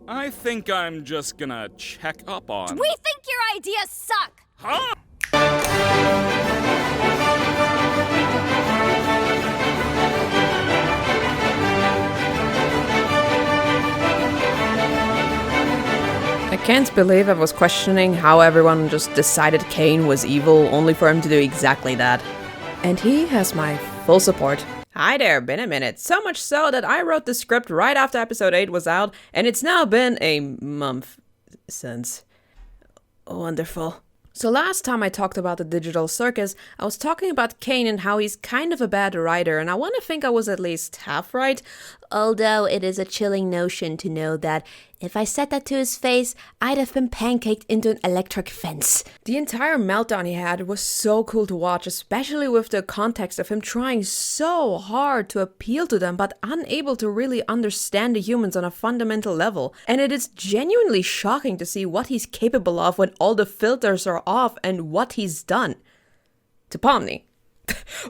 I think I'm just gonna check up on... We think your ideas suck! Huh? I can't believe I was questioning how everyone just decided Caine was evil only for him to do exactly that. And he has my full support. Hi there, been a minute. So much so that I wrote the script right after episode 8 was out, and it's now been a month since. Wonderful. So last time I talked about the digital circus, I was talking about Caine and how he's kind of a bad writer, and I want to think I was at least half right, although it is a chilling notion to know that if I said that to his face, I'd have been pancaked into an electric fence. The entire meltdown he had was so cool to watch, especially with the context of him trying so hard to appeal to them, but unable to really understand the humans on a fundamental level. And it is genuinely shocking to see what he's capable of when all the filters are off and what he's done. To Pomni.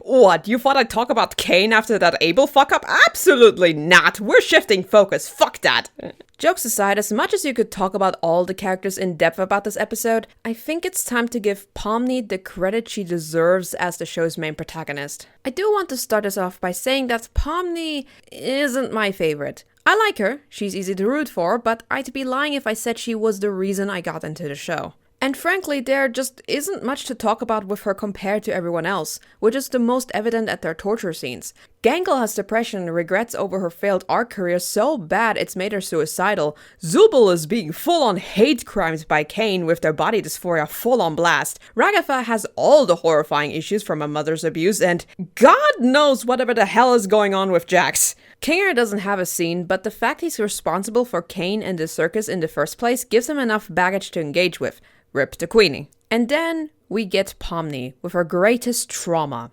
What, you thought I'd talk about Caine after that Abel fuck-up? Absolutely not! We're shifting focus, fuck that! Jokes aside, as much as you could talk about all the characters in depth about this episode, I think it's time to give Pomni the credit she deserves as the show's main protagonist. I do want to start us off by saying that Pomni isn't my favorite. I like her, she's easy to root for, but I'd be lying if I said she was the reason I got into the show. And frankly, there just isn't much to talk about with her compared to everyone else, which is the most evident at their torture scenes. Gangle has depression and regrets over her failed art career so bad it's made her suicidal. Zubul is being full-on hate crimes by Caine with their body dysphoria full-on blast. Ragatha has all the horrifying issues from her mother's abuse, and God knows whatever the hell is going on with Jax. Kinger doesn't have a scene, but the fact he's responsible for Caine and the circus in the first place gives him enough baggage to engage with. Rip to Queenie. And then we get Pomni with her greatest trauma.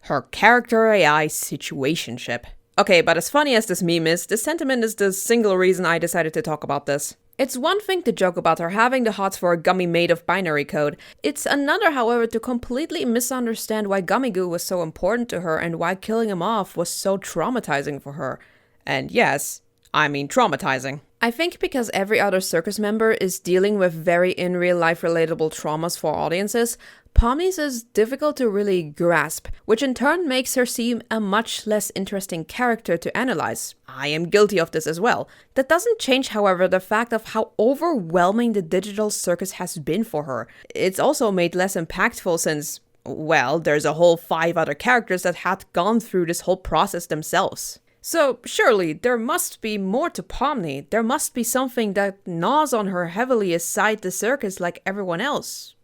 Her character AI situationship. Okay, but as funny as this meme is, this sentiment is the single reason I decided to talk about this. It's one thing to joke about her having the hots for a gummy made of binary code. It's another, however, to completely misunderstand why Gummy Goo was so important to her and why killing him off was so traumatizing for her. And yes, I mean traumatizing. I think because every other circus member is dealing with very in real life relatable traumas for audiences, Pomni's is difficult to really grasp, which in turn makes her seem a much less interesting character to analyze. I am guilty of this as well. That doesn't change, however, the fact of how overwhelming the digital circus has been for her. It's also made less impactful since, well, there's a whole 5 other characters that had gone through this whole process themselves. So, surely, there must be more to Pomni. There must be something that gnaws on her heavily aside the circus like everyone else.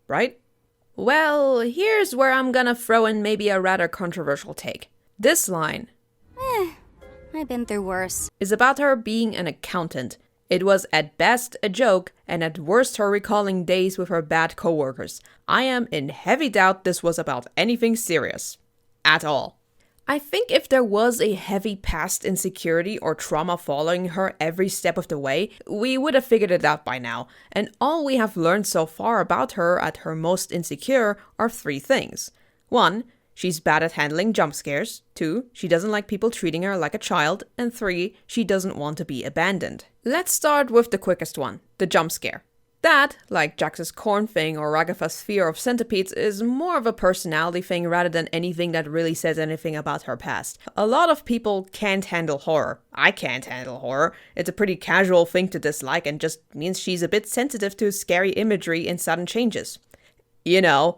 Right? Well, here's where I'm gonna throw in maybe a rather controversial take. This line I've been through worse. is about her being an accountant. It was at best a joke, and at worst her recalling days with her bad coworkers. I am in heavy doubt this was about anything serious. At all. I think if there was a heavy past insecurity or trauma following her every step of the way, we would have figured it out by now. And all we have learned so far about her at her most insecure are 3 things. 1, she's bad at handling jump scares. 2, she doesn't like people treating her like a child. And 3, she doesn't want to be abandoned. Let's start with the quickest one, the jump scare. That, like Jax's corn thing or Ragatha's fear of centipedes, is more of a personality thing rather than anything that really says anything about her past. A lot of people can't handle horror. I can't handle horror. It's a pretty casual thing to dislike and just means she's a bit sensitive to scary imagery and sudden changes. You know,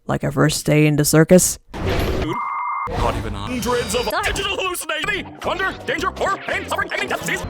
like her first day in the circus. Not even hundreds of digital hallucinations! Wonder, danger, horror, pain, suffering, pain, death, disease!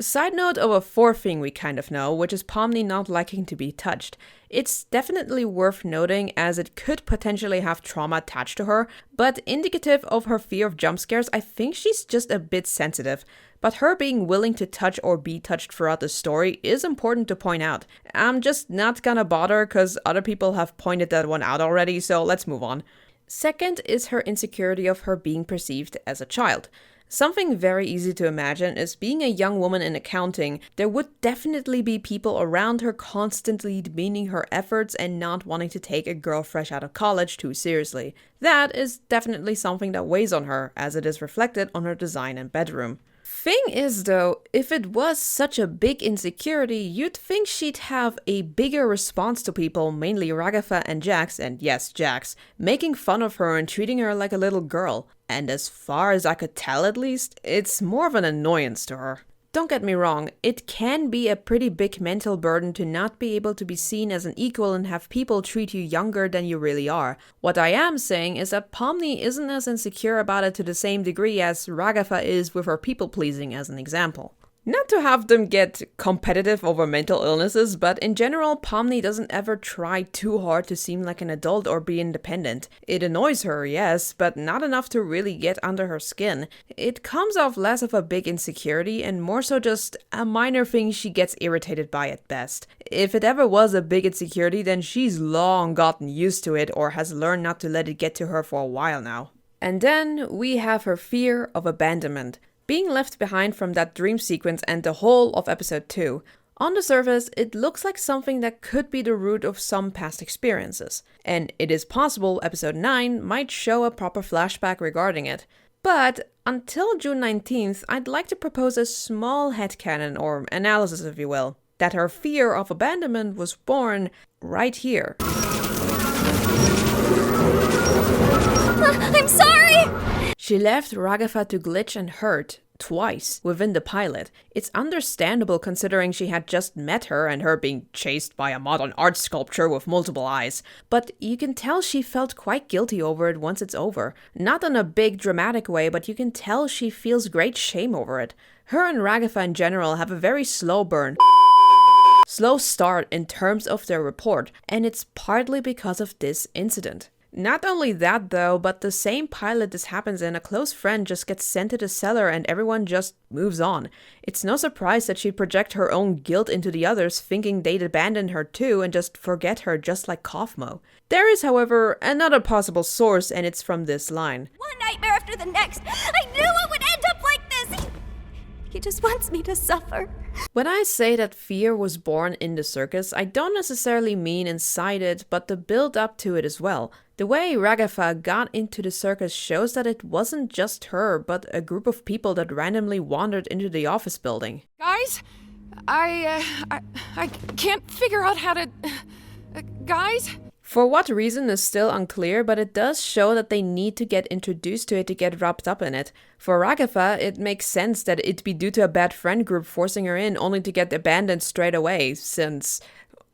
Side note of a 4th thing we kind of know, which is Pomni not liking to be touched. It's definitely worth noting as it could potentially have trauma attached to her, but indicative of her fear of jump scares, I think she's just a bit sensitive. But her being willing to touch or be touched throughout the story is important to point out. I'm just not gonna bother cause other people have pointed that one out already, so let's move on. Second is her insecurity of her being perceived as a child. Something very easy to imagine is being a young woman in accounting, there would definitely be people around her constantly demeaning her efforts and not wanting to take a girl fresh out of college too seriously. That is definitely something that weighs on her, as it is reflected on her design and bedroom. Thing is though, if it was such a big insecurity, you'd think she'd have a bigger response to people, mainly Ragatha and Jax, and yes, Jax, making fun of her and treating her like a little girl. And as far as I could tell at least, it's more of an annoyance to her. Don't get me wrong, it can be a pretty big mental burden to not be able to be seen as an equal and have people treat you younger than you really are. What I am saying is that Pomni isn't as insecure about it to the same degree as Ragatha is with her people-pleasing as an example. Not to have them get competitive over mental illnesses, but in general, Pomni doesn't ever try too hard to seem like an adult or be independent. It annoys her, yes, but not enough to really get under her skin. It comes off less of a big insecurity and more so just a minor thing she gets irritated by at best. If it ever was a big insecurity, then she's long gotten used to it or has learned not to let it get to her for a while now. And then we have her fear of abandonment. Being left behind from that dream sequence and the whole of episode 2. On the surface, it looks like something that could be the root of some past experiences. And it is possible episode 9 might show a proper flashback regarding it. But until June 19th, I'd like to propose a small headcanon, or analysis if you will, that her fear of abandonment was born right here. I'm sorry! She left Ragatha to glitch and hurt twice within the pilot. It's understandable considering she had just met her and her being chased by a modern art sculpture with multiple eyes. But you can tell she felt quite guilty over it once it's over. Not in a big dramatic way, but you can tell she feels great shame over it. Her and Ragatha in general have a very slow start in terms of their rapport, and it's partly because of this incident. Not only that though, but the same pilot this happens in, a close friend just gets sent to the cellar and everyone just moves on. It's no surprise that she'd project her own guilt into the others, thinking they'd abandon her too and just forget her just like Kaufmo. There is, however, another possible source, and it's from this line. One nightmare after the next. I knew it would end up like this. He just wants me to suffer. When I say that fear was born in the circus, I don't necessarily mean inside it, but the build up to it as well. The way Ragatha got into the circus shows that it wasn't just her, but a group of people that randomly wandered into the office building. Guys, I can't figure out how to... guys? For what reason is still unclear, but it does show that they need to get introduced to it to get wrapped up in it. For Ragatha, it makes sense that it'd be due to a bad friend group forcing her in only to get abandoned straight away, since,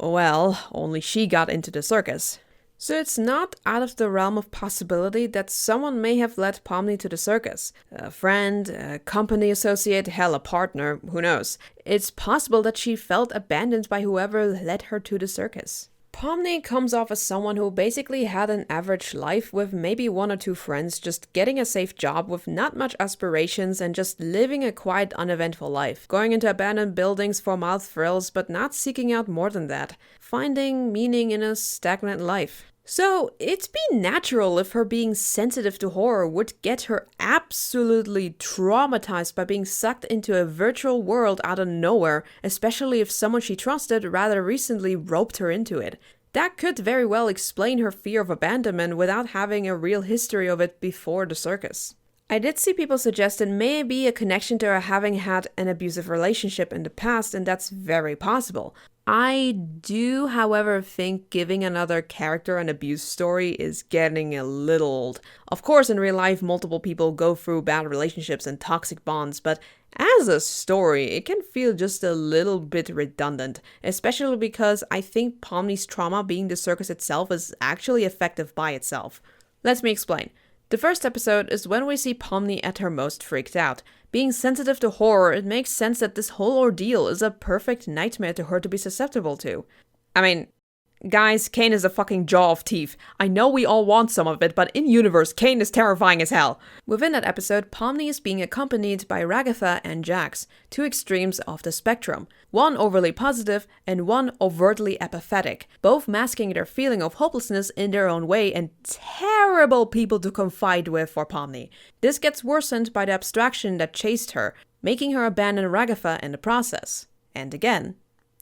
well, only she got into the circus. So it's not out of the realm of possibility that someone may have led Pomni to the circus. A friend, a company associate, hell, a partner, who knows. It's possible that she felt abandoned by whoever led her to the circus. Pomni comes off as someone who basically had an average life with maybe 1 or 2 friends, just getting a safe job with not much aspirations and just living a quiet, uneventful life. Going into abandoned buildings for mild thrills, but not seeking out more than that. Finding meaning in a stagnant life. So, it'd be natural if her being sensitive to horror would get her absolutely traumatized by being sucked into a virtual world out of nowhere, especially if someone she trusted rather recently roped her into it. That could very well explain her fear of abandonment without having a real history of it before the circus. I did see people suggest it may be a connection to her having had an abusive relationship in the past, and that's very possible. I do, however, think giving another character an abuse story is getting a little old. Of course, in real life, multiple people go through bad relationships and toxic bonds, but as a story, it can feel just a little bit redundant, especially because I think Pomni's trauma being the circus itself is actually effective by itself. Let me explain. The first episode is when we see Pomni at her most freaked out. Being sensitive to horror, it makes sense that this whole ordeal is a perfect nightmare to her to be susceptible to. I mean, Guys, Caine is a fucking jaw of teeth. I know we all want some of it, but in universe, Caine is terrifying as hell. Within that episode, Pomni is being accompanied by Ragatha and Jax, two extremes of the spectrum. One overly positive and one overtly apathetic, both masking their feeling of hopelessness in their own way and terrible people to confide with for Pomni. This gets worsened by the abstraction that chased her, making her abandon Ragatha in the process. And again,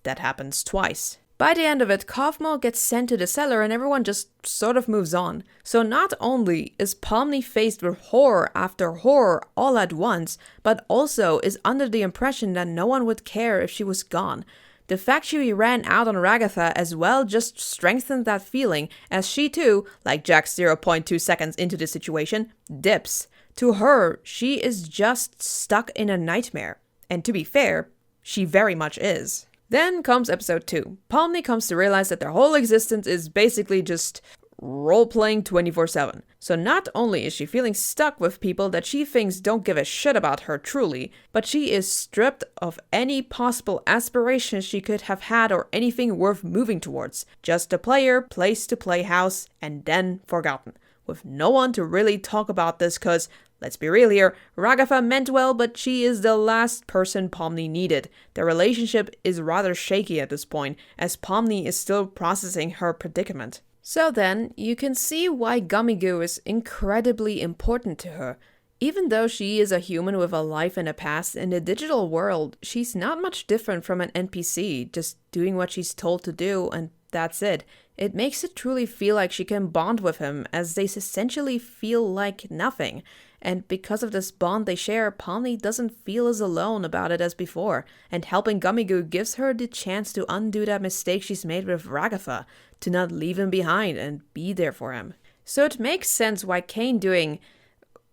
that happens twice. By the end of it, Kaufmo gets sent to the cellar and everyone just sort of moves on. So not only is Pomni faced with horror after horror all at once, but also is under the impression that no one would care if she was gone. The fact she ran out on Ragatha as well just strengthened that feeling, as she too, like Jax 0.2 seconds into the situation, dips. To her, she is just stuck in a nightmare. And to be fair, she very much is. Then comes episode 2. Pomni comes to realize that their whole existence is basically just role-playing 24/7. So not only is she feeling stuck with people that she thinks don't give a shit about her truly, but she is stripped of any possible aspirations she could have had or anything worth moving towards. Just a player, place to play house, and then forgotten. With no one to really talk about this cause, let's be real here, Ragatha meant well, but she is the last person Pomni needed. Their relationship is rather shaky at this point, as Pomni is still processing her predicament. So then, you can see why Gummy Goo is incredibly important to her. Even though she is a human with a life and a past, in the digital world, she's not much different from an NPC, just doing what she's told to do, and that's it. It makes it truly feel like she can bond with him, as they essentially feel like nothing. And because of this bond they share, Pomni doesn't feel as alone about it as before, and helping Gummy Goo gives her the chance to undo that mistake she's made with Ragatha, to not leave him behind and be there for him. So it makes sense why Caine doing,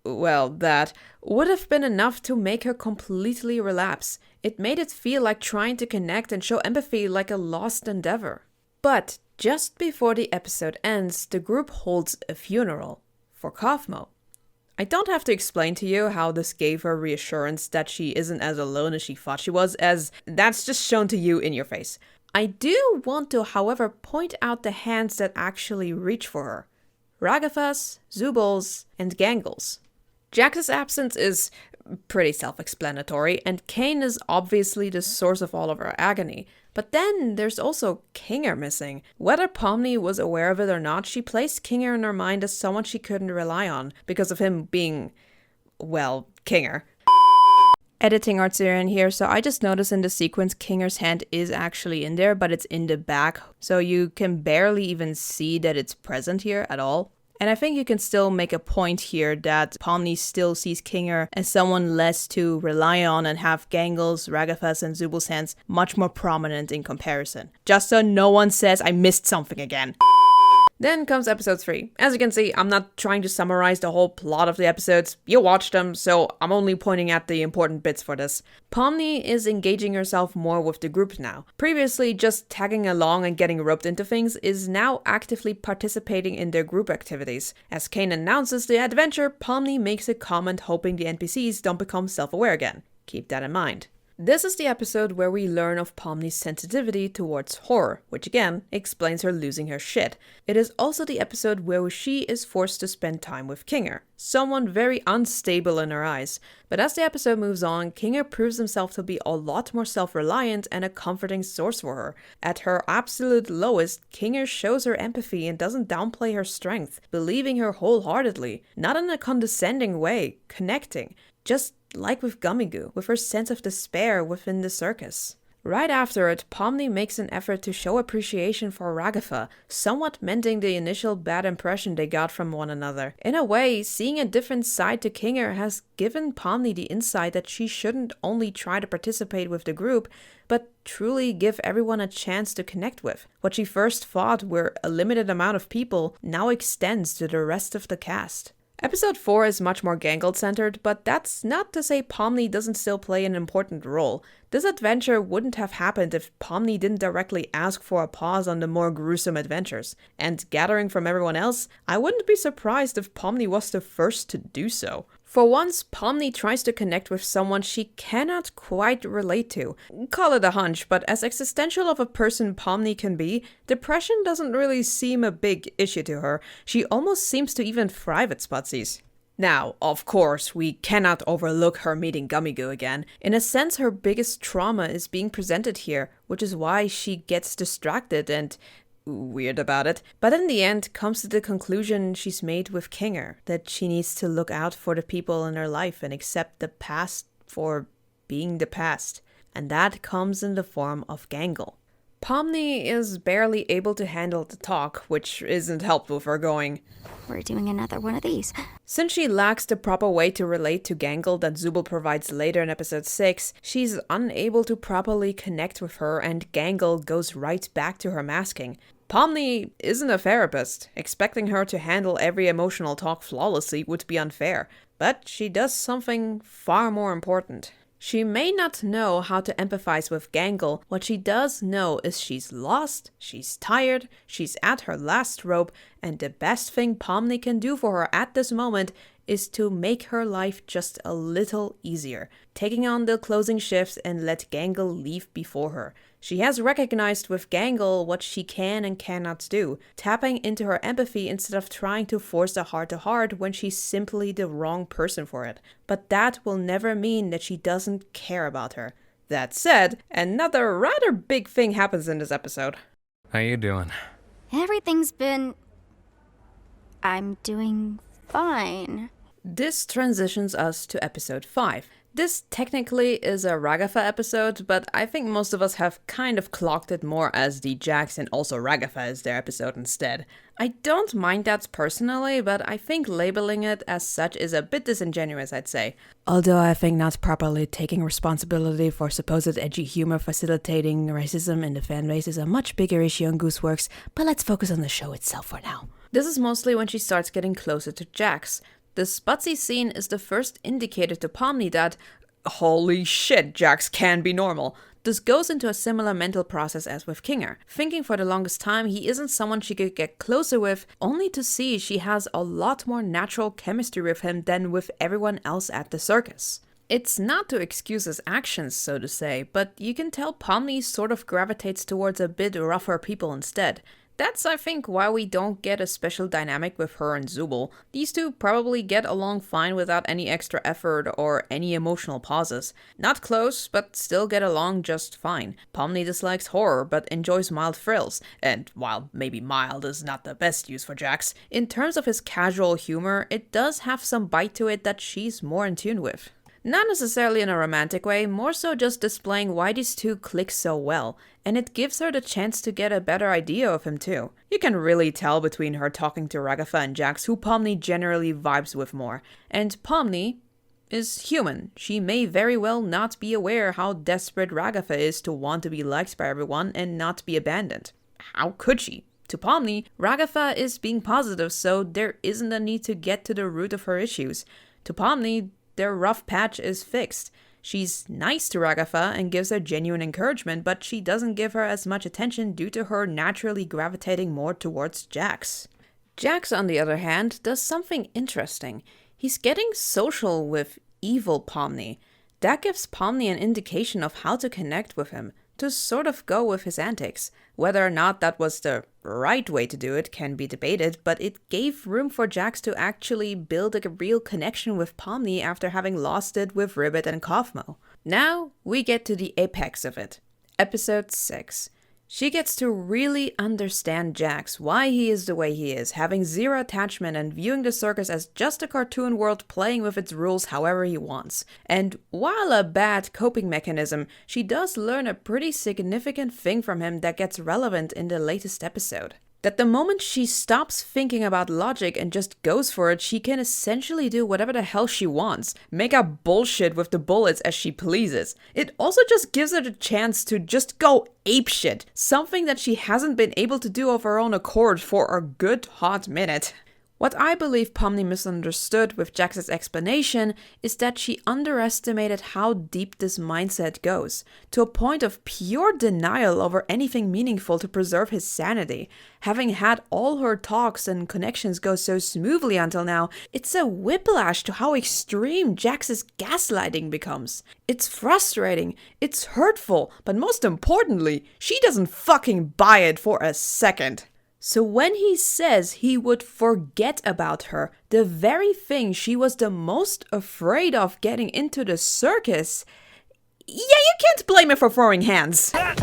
well, that would have been enough to make her completely relapse. It made it feel like trying to connect and show empathy like a lost endeavor. But just before the episode ends, the group holds a funeral for Kaufmo. I don't have to explain to you how this gave her reassurance that she isn't as alone as she thought she was, as that's just shown to you in your face. I do want to, however, point out the hands that actually reach for her. Ragatha's, Zubal's, and Gangle's. Jax's absence is pretty self-explanatory, and Caine is obviously the source of all of her agony. But then there's also Kinger missing. Whether Pomni was aware of it or not, she placed Kinger in her mind as someone she couldn't rely on, because of him being, well, Kinger. Editing arts are in here, so I just noticed in the sequence Kinger's hand is actually in there, but it's in the back, so you can barely even see that it's present here at all. And I think you can still make a point here that Pomni still sees Kinger as someone less to rely on and have Gangle's, Ragatha's, and Zubal's hands much more prominent in comparison. Just so no one says I missed something again. Then comes episode 3. As you can see, I'm not trying to summarize the whole plot of the episodes. You watched them, so I'm only pointing at the important bits for this. Pomni is engaging herself more with the group now. Previously, just tagging along and getting roped into things is now actively participating in their group activities. As Caine announces the adventure, Pomni makes a comment hoping the NPCs don't become self-aware again. Keep that in mind. This is the episode where we learn of Pomni's sensitivity towards horror, which again explains her losing her shit. It is also the episode where she is forced to spend time with Kinger, someone very unstable in her eyes. But as the episode moves on, Kinger proves himself to be a lot more self-reliant and a comforting source for her. At her absolute lowest, Kinger shows her empathy and doesn't downplay her strength, believing her wholeheartedly, not in a condescending way, connecting. Just like with Gummy Goo, with her sense of despair within the circus. Right after it, Pomni makes an effort to show appreciation for Ragatha, somewhat mending the initial bad impression they got from one another. In a way, seeing a different side to Kinger has given Pomni the insight that she shouldn't only try to participate with the group, but truly give everyone a chance to connect with. What she first thought were a limited amount of people now extends to the rest of the cast. Episode 4 is much more Gangle-centered, but that's not to say Pomni doesn't still play an important role. This adventure wouldn't have happened if Pomni didn't directly ask for a pause on the more gruesome adventures. And gathering from everyone else, I wouldn't be surprised if Pomni was the first to do so. For once, Pomni tries to connect with someone she cannot quite relate to. Call it a hunch, but as existential of a person Pomni can be, depression doesn't really seem a big issue to her. She almost seems to even thrive at Sputsies. Now, of course, we cannot overlook her meeting Gummigoo again. In a sense, her biggest trauma is being presented here, which is why she gets distracted and weird about it, but in the end comes to the conclusion she's made with Kinger, that she needs to look out for the people in her life and accept the past for being the past. And that comes in the form of Gangle. Pomni is barely able to handle the talk, which isn't helped with her going, We're doing another one of these. Since she lacks the proper way to relate to Gangle that Zubul provides later in episode 6, she's unable to properly connect with her and Gangle goes right back to her masking. Pomni isn't a therapist. Expecting her to handle every emotional talk flawlessly would be unfair, but she does something far more important. She may not know how to empathize with Gangle. What she does know is she's lost, she's tired, she's at her last rope, and the best thing Pomni can do for her at this moment is to make her life just a little easier, taking on the closing shifts and let Gangle leave before her. She has recognized with Gangle what she can and cannot do, tapping into her empathy instead of trying to force a heart-to-heart when she's simply the wrong person for it. But that will never mean that she doesn't care about her. That said, another rather big thing happens in this episode. How you doing? I'm doing fine. This transitions us to episode 5. This technically is a Ragatha episode, but I think most of us have kind of clocked it more as the Jax and also Ragatha as their episode instead. I don't mind that personally, but I think labeling it as such is a bit disingenuous, I'd say. Although I think not properly taking responsibility for supposed edgy humor facilitating racism in the fanbase is a much bigger issue in Gooseworks, but let's focus on the show itself for now. This is mostly when she starts getting closer to Jax. The Sputsy scene is the first indicator to Pomni that, holy shit, Jax can be normal. This goes into a similar mental process as with Kinger, thinking for the longest time he isn't someone she could get closer with, only to see she has a lot more natural chemistry with him than with everyone else at the circus. It's not to excuse his actions, so to say, but you can tell Pomni sort of gravitates towards a bit rougher people instead. That's, I think, why we don't get a special dynamic with her and Zubul. These two probably get along fine without any extra effort or any emotional pauses. Not close, but still get along just fine. Pomni dislikes horror, but enjoys mild thrills. And while maybe mild is not the best use for Jax, in terms of his casual humor, it does have some bite to it that she's more in tune with. Not necessarily in a romantic way, more so just displaying why these two click so well, and it gives her the chance to get a better idea of him too. You can really tell between her talking to Ragatha and Jax who Pomni generally vibes with more, and Pomni is human. She may very well not be aware how desperate Ragatha is to want to be liked by everyone and not be abandoned. How could she? To Pomni, Ragatha is being positive, so there isn't a need to get to the root of her issues. To Pomni, their rough patch is fixed. She's nice to Ragatha and gives her genuine encouragement, but she doesn't give her as much attention due to her naturally gravitating more towards Jax. Jax, on the other hand, does something interesting. He's getting social with evil Pomni. That gives Pomni an indication of how to connect with him, to sort of go with his antics. Whether or not that was the right way to do it can be debated, but it gave room for Jax to actually build a real connection with Pomni after having lost it with Ribbit and Kaufmo. Now we get to the apex of it. Episode 6. She gets to really understand Jax, why he is the way he is, having zero attachment and viewing the circus as just a cartoon world playing with its rules however he wants. And while a bad coping mechanism, she does learn a pretty significant thing from him that gets relevant in the latest episode. That the moment she stops thinking about logic and just goes for it, she can essentially do whatever the hell she wants, make up bullshit with the bullets as she pleases. It also just gives her the chance to just go apeshit, something that she hasn't been able to do of her own accord for a good hot minute. What I believe Pomni misunderstood with Jax's explanation is that she underestimated how deep this mindset goes, to a point of pure denial over anything meaningful to preserve his sanity. Having had all her talks and connections go so smoothly until now, it's a whiplash to how extreme Jax's gaslighting becomes. It's frustrating, it's hurtful, but most importantly, she doesn't fucking buy it for a second. So when he says he would forget about her, the very thing she was the most afraid of getting into the circus, yeah, you can't blame her for throwing hands. Why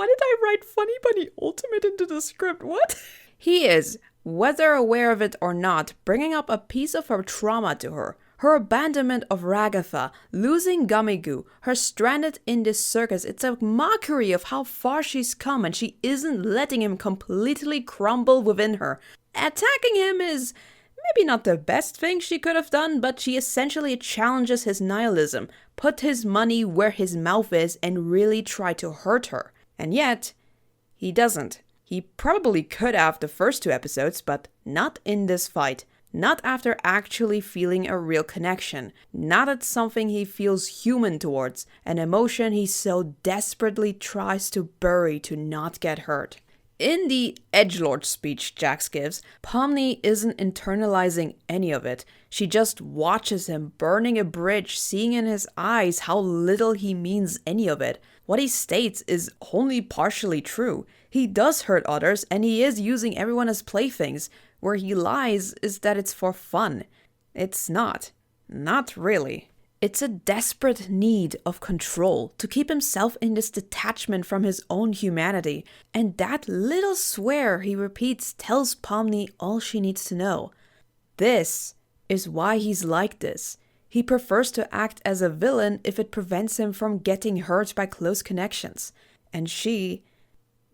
did I write Funny Bunny Ultimate into the script? What? He is, whether aware of it or not, bringing up a piece of her trauma to her. Her abandonment of Ragatha, losing Gummigoo, her stranded in this circus. It's a mockery of how far she's come, and she isn't letting him completely crumble within her. Attacking him is maybe not the best thing she could have done, but she essentially challenges his nihilism, put his money where his mouth is, and really try to hurt her. And yet, he doesn't. He probably could have the first 2 episodes, but not in this fight. Not after actually feeling a real connection. Not at something he feels human towards, an emotion he so desperately tries to bury to not get hurt. In the edgelord speech Jax gives, Pomni isn't internalizing any of it. She just watches him burning a bridge, seeing in his eyes how little he means any of it. What he states is only partially true. He does hurt others, and he is using everyone as playthings. Where he lies is that it's for fun. It's not. Not really. It's a desperate need of control to keep himself in this detachment from his own humanity. And that little swear he repeats tells Pomni all she needs to know. This is why he's like this. He prefers to act as a villain if it prevents him from getting hurt by close connections. And she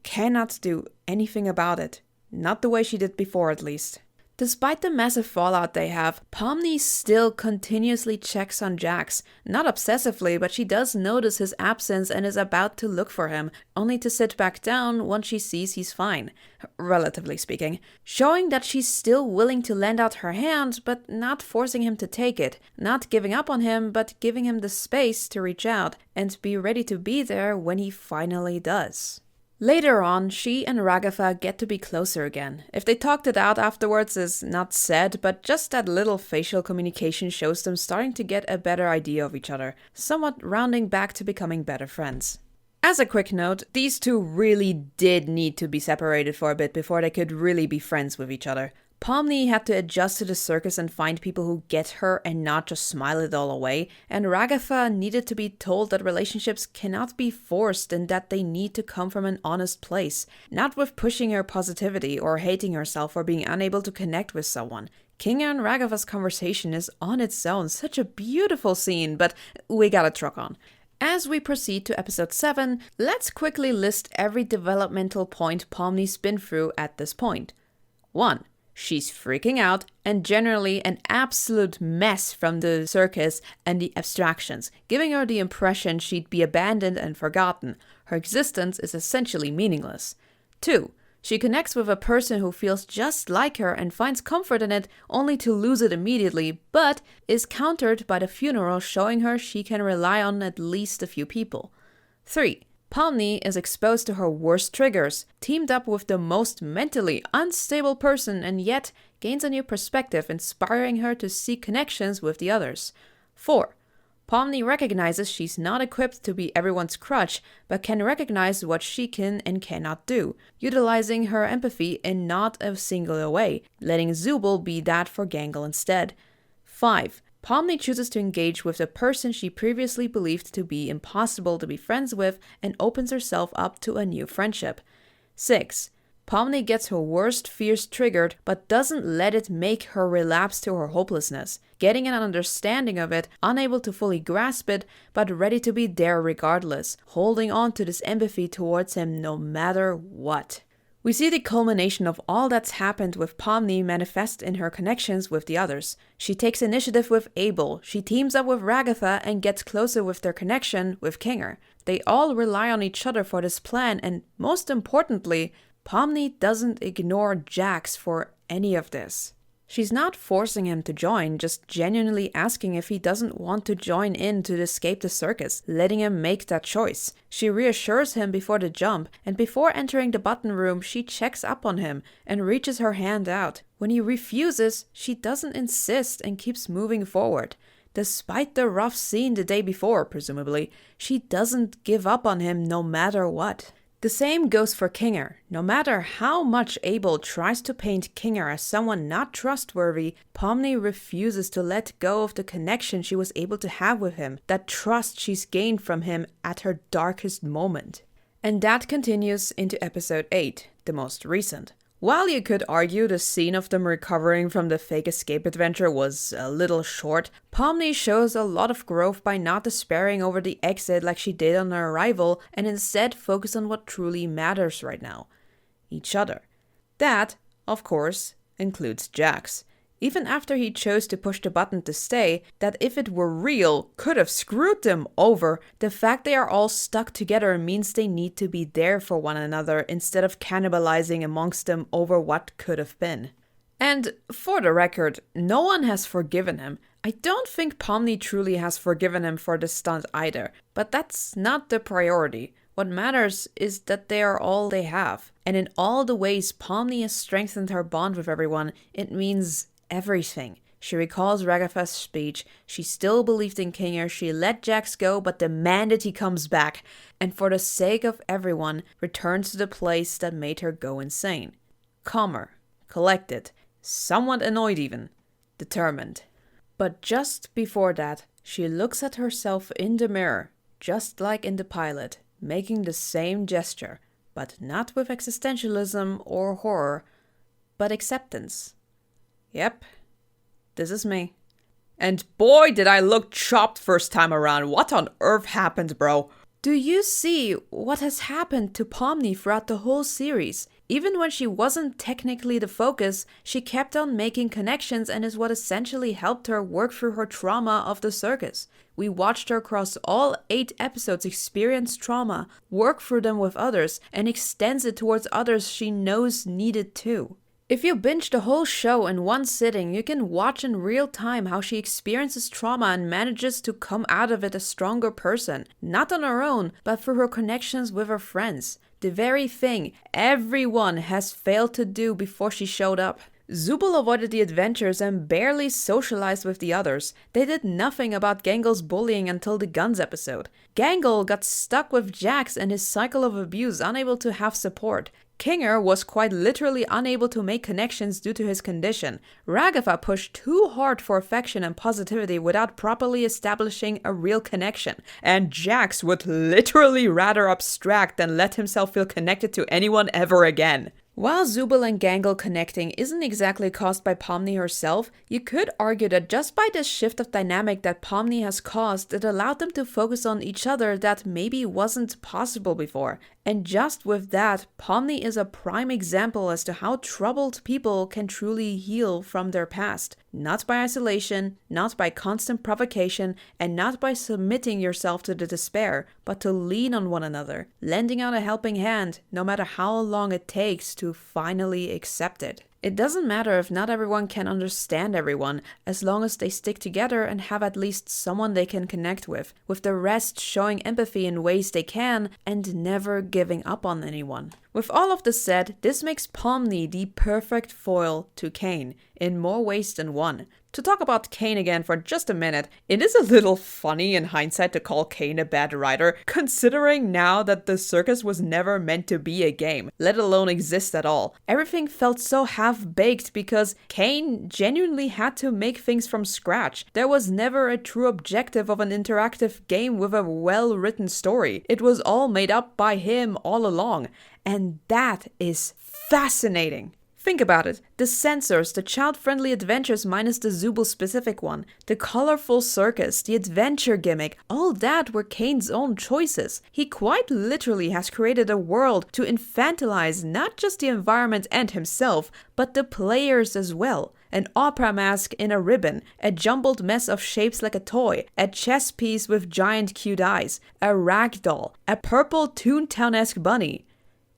cannot do anything about it. Not the way she did before, at least. Despite the massive fallout they have, Pomni still continuously checks on Jax. Not obsessively, but she does notice his absence and is about to look for him, only to sit back down once she sees he's fine, relatively speaking. Showing that she's still willing to lend out her hand, but not forcing him to take it. Not giving up on him, but giving him the space to reach out and be ready to be there when he finally does. Later on, she and Ragatha get to be closer again. If they talked it out afterwards is not said, but just that little facial communication shows them starting to get a better idea of each other, somewhat rounding back to becoming better friends. As a quick note, these two really did need to be separated for a bit before they could really be friends with each other. Pomni had to adjust to the circus and find people who get her and not just smile it all away, and Ragatha needed to be told that relationships cannot be forced and that they need to come from an honest place, not with pushing her positivity or hating herself for being unable to connect with someone. King and Ragatha's conversation is on its own, such a beautiful scene, but we gotta truck on. As we proceed to episode 7, let's quickly list every developmental point Pomni's been through at this point. 1. She's freaking out and generally an absolute mess from the circus and the abstractions, giving her the impression she'd be abandoned and forgotten. Her existence is essentially meaningless. 2. She connects with a person who feels just like her and finds comfort in it only to lose it immediately, but is countered by the funeral showing her she can rely on at least a few people. 3. Pomni is exposed to her worst triggers, teamed up with the most mentally unstable person, and yet gains a new perspective, inspiring her to seek connections with the others. 4. Pomni recognizes she's not equipped to be everyone's crutch, but can recognize what she can and cannot do, utilizing her empathy in not a singular way, letting Zubul be that for Gangle instead. 5. Pomni chooses to engage with the person she previously believed to be impossible to be friends with and opens herself up to a new friendship. 6. Pomni gets her worst fears triggered but doesn't let it make her relapse to her hopelessness, getting an understanding of it, unable to fully grasp it, but ready to be there regardless, holding on to this empathy towards him no matter what. We see the culmination of all that's happened with Pomni manifest in her connections with the others. She takes initiative with Abel, she teams up with Ragatha and gets closer with their connection with Kinger. They all rely on each other for this plan, and most importantly, Pomni doesn't ignore Jax for any of this. She's not forcing him to join, just genuinely asking if he doesn't want to join in to escape the circus, letting him make that choice. She reassures him before the jump, and before entering the button room, she checks up on him and reaches her hand out. When he refuses, she doesn't insist and keeps moving forward. Despite the rough scene the day before, presumably, she doesn't give up on him no matter what. The same goes for Kinger. No matter how much Abel tries to paint Kinger as someone not trustworthy, Pomni refuses to let go of the connection she was able to have with him, that trust she's gained from him at her darkest moment. And that continues into episode 8, the most recent. While you could argue the scene of them recovering from the fake escape adventure was a little short, Pomni shows a lot of growth by not despairing over the exit like she did on her arrival and instead focus on what truly matters right now. Each other. That, of course, includes Jax. Even after he chose to push the button to stay, that if it were real, could have screwed them over, the fact they are all stuck together means they need to be there for one another instead of cannibalizing amongst them over what could have been. And for the record, no one has forgiven him. I don't think Pomni truly has forgiven him for the stunt either, but that's not the priority. What matters is that they are all they have. And in all the ways Pomni has strengthened her bond with everyone, it means everything. She recalls Ragatha's speech. She still believed in Kinger. She let Jax go but demanded he comes back. And for the sake of everyone, returns to the place that made her go insane. Calmer, collected, somewhat annoyed even, determined. But just before that, she looks at herself in the mirror, just like in the pilot, making the same gesture, but not with existentialism or horror, but acceptance. Yep, this is me. And boy did I look chopped first time around. What on earth happened, bro? Do you see what has happened to Pomni throughout the whole series? Even when she wasn't technically the focus, she kept on making connections and is what essentially helped her work through her trauma of the circus. We watched her across all 8 episodes experience trauma, work through them with others, and extends it towards others she knows needed too. If you binge the whole show in one sitting, you can watch in real time how she experiences trauma and manages to come out of it a stronger person. Not on her own, but through her connections with her friends. The very thing everyone has failed to do before she showed up. Zubul avoided the adventures and barely socialized with the others. They did nothing about Gangel's bullying until the guns episode. Gangel got stuck with Jax and his cycle of abuse, unable to have support. Kinger was quite literally unable to make connections due to his condition. Ragatha pushed too hard for affection and positivity without properly establishing a real connection. And Jax would literally rather abstract than let himself feel connected to anyone ever again. While Zubul and Gangel connecting isn't exactly caused by Pomni herself, you could argue that just by this shift of dynamic that Pomni has caused, it allowed them to focus on each other that maybe wasn't possible before. And just with that, Pomni is a prime example as to how troubled people can truly heal from their past. Not by isolation, not by constant provocation, and not by submitting yourself to the despair, but to lean on one another, lending out a helping hand, no matter how long it takes to finally accept it. It doesn't matter if not everyone can understand everyone, as long as they stick together and have at least someone they can connect with the rest showing empathy in ways they can, and never giving up on anyone. With all of this said, this makes Pomni the perfect foil to Caine, in more ways than one. To talk about Caine again for just a minute, it is a little funny in hindsight to call Caine a bad writer, considering now that the circus was never meant to be a game, let alone exist at all. Everything felt so half-baked because Caine genuinely had to make things from scratch. There was never a true objective of an interactive game with a well-written story. It was all made up by him all along. And that is fascinating. Think about it. The sensors, the child-friendly adventures minus the Zooble-specific one, the colorful circus, the adventure gimmick, all that were Kane's own choices. He quite literally has created a world to infantilize not just the environment and himself, but the players as well. An opera mask in a ribbon, a jumbled mess of shapes like a toy, a chess piece with giant cute eyes, a rag doll, a purple Toontown-esque bunny,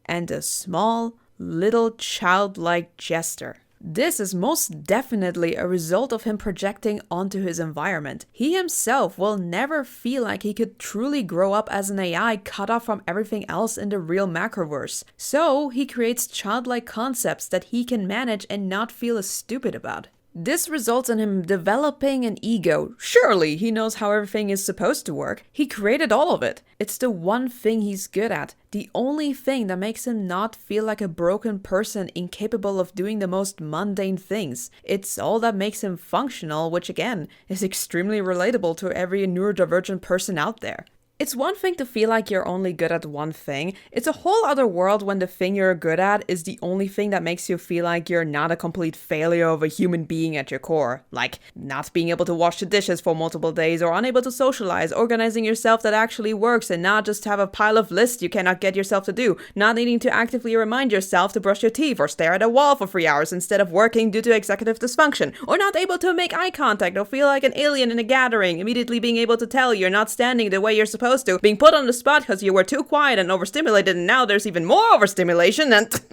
and a small, little childlike jester. This is most definitely a result of him projecting onto his environment. He himself will never feel like he could truly grow up as an AI cut off from everything else in the real macroverse. So he creates childlike concepts that he can manage and not feel as stupid about. This results in him developing an ego. Surely he knows how everything is supposed to work. He created all of it. It's the one thing he's good at. The only thing that makes him not feel like a broken person incapable of doing the most mundane things. It's all that makes him functional, which again is extremely relatable to every neurodivergent person out there. It's one thing to feel like you're only good at one thing. It's a whole other world when the thing you're good at is the only thing that makes you feel like you're not a complete failure of a human being at your core. Like not being able to wash the dishes for multiple days or unable to socialize, organizing yourself that actually works and not just have a pile of lists you cannot get yourself to do, not needing to actively remind yourself to brush your teeth or stare at a wall for 3 hours instead of working due to executive dysfunction, or not able to make eye contact or feel like an alien in a gathering, immediately being able to tell you're not standing the way you're supposed to, being put on the spot because you were too quiet and overstimulated, and now there's even more overstimulation and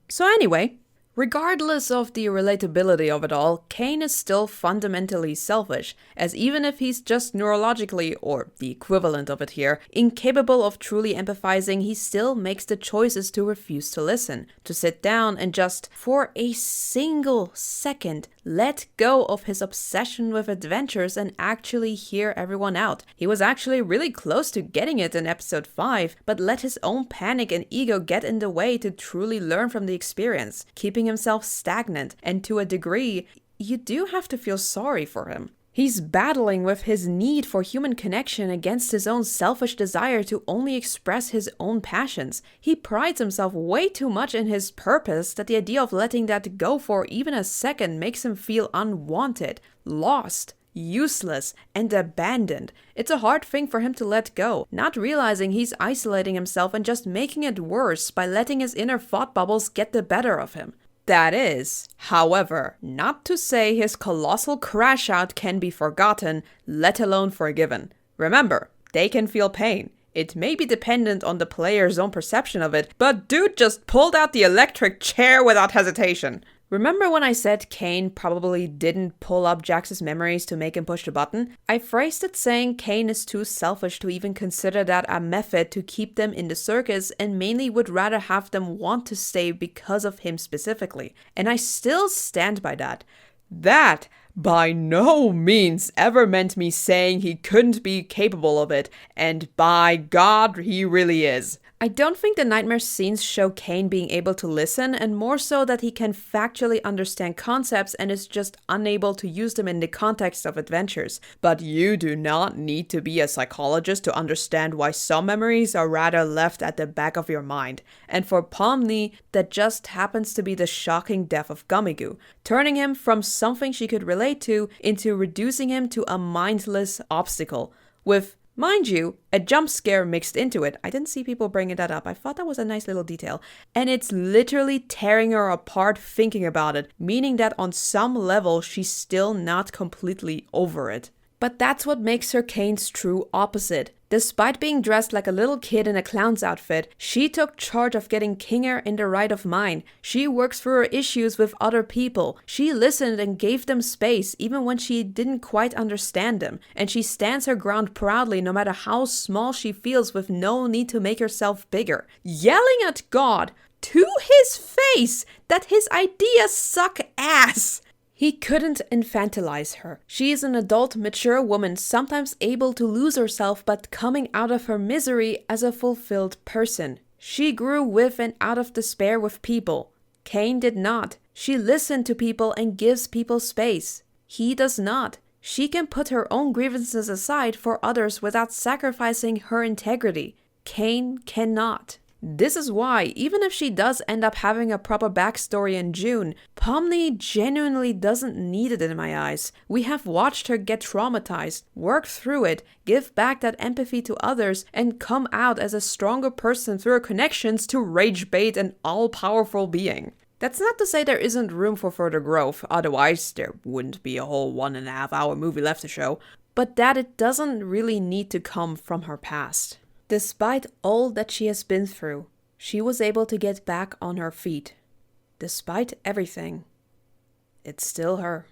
So anyway, regardless of the relatability of it all, Caine is still fundamentally selfish, as even if he's just neurologically, or the equivalent of it here, incapable of truly empathizing, he still makes the choices to refuse to listen, to sit down and just, for a single second, let go of his obsession with adventures and actually hear everyone out. He was actually really close to getting it in episode 5, but let his own panic and ego get in the way to truly learn from the experience, keeping himself stagnant, and to a degree, you do have to feel sorry for him. He's battling with his need for human connection against his own selfish desire to only express his own passions. He prides himself way too much in his purpose that the idea of letting that go for even a second makes him feel unwanted, lost, useless, and abandoned. It's a hard thing for him to let go, not realizing he's isolating himself and just making it worse by letting his inner thought bubbles get the better of him. That is, however, not to say his colossal crash out can be forgotten, let alone forgiven. Remember, they can feel pain. It may be dependent on the player's own perception of it, but dude just pulled out the electric chair without hesitation. Remember when I said Caine probably didn't pull up Jax's memories to make him push the button? I phrased it saying Caine is too selfish to even consider that a method to keep them in the circus and mainly would rather have them want to stay because of him specifically. And I still stand by that. That by no means ever meant me saying he couldn't be capable of it, and by God, he really is. I don't think the nightmare scenes show Caine being able to listen, and more so that he can factually understand concepts and is just unable to use them in the context of adventures. But you do not need to be a psychologist to understand why some memories are rather left at the back of your mind. And for Pomni, that just happens to be the shocking death of Gummigoo, turning him from something she could relate to into reducing him to a mindless obstacle, with, mind you, a jump scare mixed into it. I didn't see people bringing that up. I thought that was a nice little detail. And it's literally tearing her apart thinking about it, meaning that on some level she's still not completely over it. But that's what makes her Caine's true opposite. Despite being dressed like a little kid in a clown's outfit, she took charge of getting Kinger in the right of mind. She works through her issues with other people. She listened and gave them space even when she didn't quite understand them. And she stands her ground proudly no matter how small she feels, with no need to make herself bigger. Yelling at God to his face that his ideas suck ass. He couldn't infantilize her. She is an adult, mature woman, sometimes able to lose herself but coming out of her misery as a fulfilled person. She grew with and out of despair with people. Caine did not. She listened to people and gives people space. He does not. She can put her own grievances aside for others without sacrificing her integrity. Caine cannot. This is why, even if she does end up having a proper backstory in June, Pomni genuinely doesn't need it in my eyes. We have watched her get traumatized, work through it, give back that empathy to others, and come out as a stronger person through her connections to rage bait an all-powerful being. That's not to say there isn't room for further growth, otherwise there wouldn't be a whole 1.5 hour movie left to show, but that it doesn't really need to come from her past. Despite all that she has been through, she was able to get back on her feet. Despite everything, it's still her.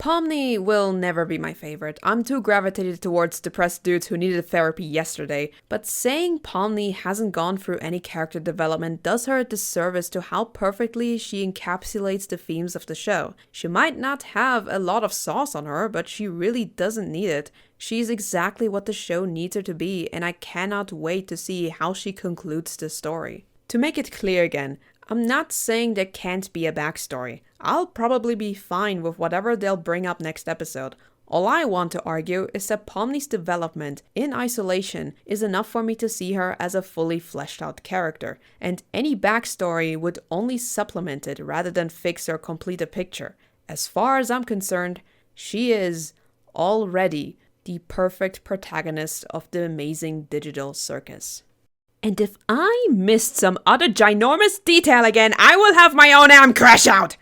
Pomni will never be my favorite. I'm too gravitated towards depressed dudes who needed therapy yesterday, but saying Pomni hasn't gone through any character development does her a disservice to how perfectly she encapsulates the themes of the show. She might not have a lot of sauce on her, but she really doesn't need it. She's exactly what the show needs her to be, and I cannot wait to see how she concludes the story. To make it clear again, I'm not saying there can't be a backstory. I'll probably be fine with whatever they'll bring up next episode. All I want to argue is that Pomni's development in isolation is enough for me to see her as a fully fleshed out character, and any backstory would only supplement it rather than fix or complete a picture. As far as I'm concerned, she is already the perfect protagonist of the amazing digital circus. And if I missed some other ginormous detail again, I will have my own arm crash out!